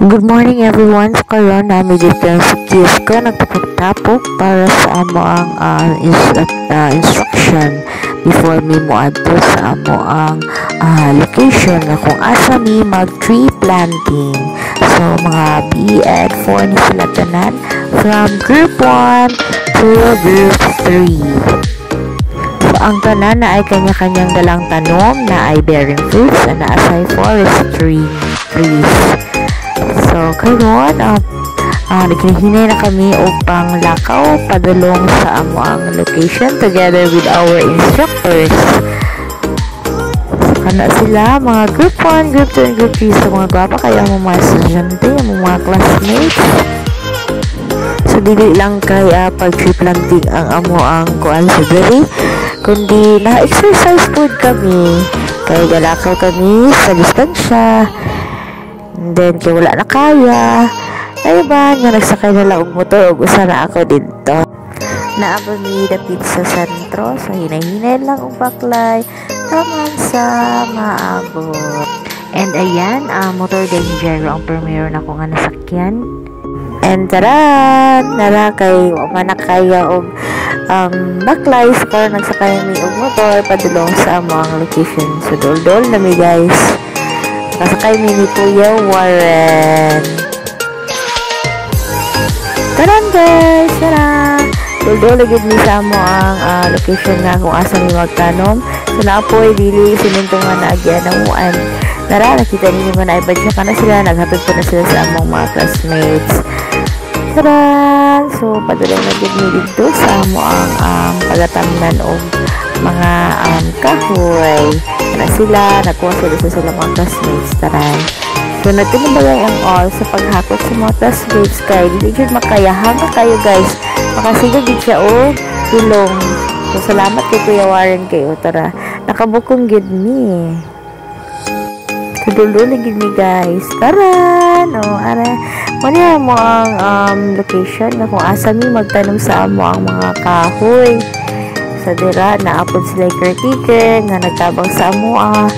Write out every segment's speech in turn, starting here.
Good morning everyone. So karon nami dito sa kios ko nagtapok para sa amo ang instruction before mi moadto sa amo ang location na kung asa mi mag tree planting. So mga BEd 4 ni sila tanan from group 1 to group 3. So ang tanan na ay kanya-kanyang dalang tanom na ay bearing fruits na asay forestry trees. So, karon naghinay na kami upang lakaw padulong sa amo ang location together with our instructors. So, kana sila, mga group 1, group 2, and group 3. So, mga gwapa kayo ang mga estudyante, ang mga classmates. So, dili lang kaya pag-tree planting ang amo ang kuan sa diri, kundi na-exercise food kami. Kaya galakaw kami sa distansya. And then, kaya wala na kaya. Ay ba, nga nagsakay na lang og motor og usa na ako dito. Naabot mi dapit sa sentro, so hinay-hinay lang og baklay taman sa maabot. And ayan, motor danger ang primero na ko nga nasakyan. And taran, nara kay wala kaya og baklay so karon nagsakay mi og motor padulong sa among location. So dol-dol na mi guys. Kasakay mi ni Kuya Warren. Taran guys! Tara! Dol-dol lagid mi sa mo ang location nga kung asa mi magtanom. So naapoy dili sininto nga naagyan ang muan. Tara, nakita ninyo nga naibad siya ka na sila. Naghatod pa na sila sa among mga classmates. Tara! So padulong lagid mi dito sa mo ang pagatamnan o mga kahoy na sila, nakuha sila mga classmates. Taray. So, nagtinubagay ang all sa paghakot sa mga classmates kay hindi dyan makayahang na kayo guys. Makasigag din siya o tulong. So, salamat kay Kuya Warren kayo. Tara, nakabukong gid ni. Tudululi gid ni guys. Tara! No, ara. Muna mo ang location na kung asa mi magtanom sa amo ang mga kahoy. Sa dira naapod sila caretaker nga nagtabang sa amoa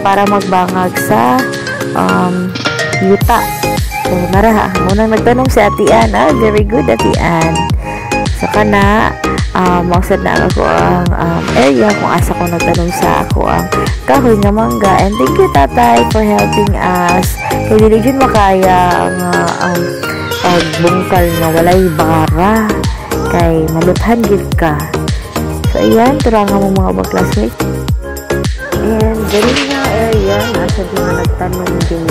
para magbangag sa yuta. So nara munang nagtanong si Atian, very good Atian. So kana mausad na ako ang area kung asa ko nagtanong sa ako ang kahoy nga mangga. And thank you tatay for helping us. Kay dili jud makaya ang pagbungkal nga walay bara kay maluthan gid ka. So, ayan, turang mo mga classmates. And, ganun nga area, nasa di nga nagtanong din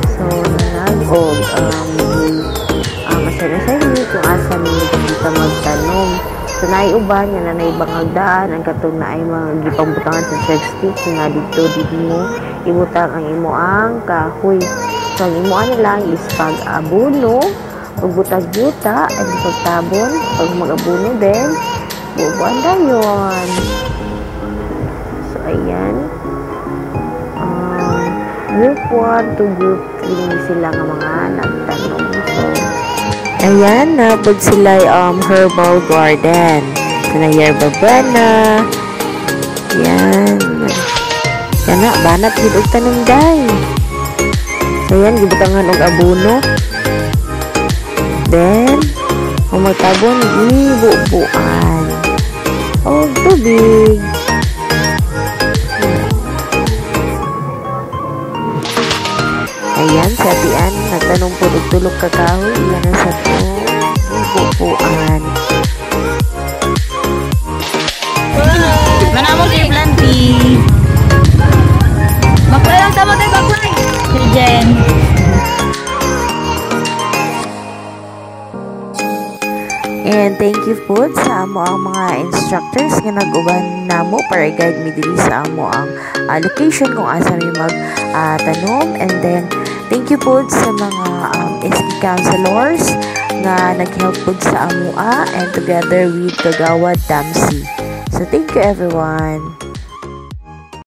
So, nag-og, masaya-masaya niyo kung asa niyo dito magtanong. So, naiuban niya na naibangagdaan, ang katong na ay mga gipangbutangan sa check stick, nga dito mo, ibutang ang imo ang kahoy. So, ang imoan lang is pag-abuno, pagbutag yuta, at pagtabon, pag mag-abuno din, bubuan na yun. So, ayan. Group 1 to group 3 sila nga mga nagtanong. So, ayan, napod sila herbal garden. So, na yerba buena. Ayan. Yan na, banat yun og tanong day. So, ayan, gibutangan og abuno. Then, kung magtabon, ibubuan. O tubig. Ayan, sa Atian, nagtanong po tulog kakahoy. Iyan na sa to. Ibubuan. Manamong kayo planting. Baklay lang tama tayo baklay. Sir Jen. And thank you po sa amo ang mga instructors nga nag-uban namo para guide mi diri sa amo ang location kung asa mi tanom. And then thank you po sa mga SK counselors nga nag-help po sa amoa and together with Kagawad Damsi. So thank you everyone.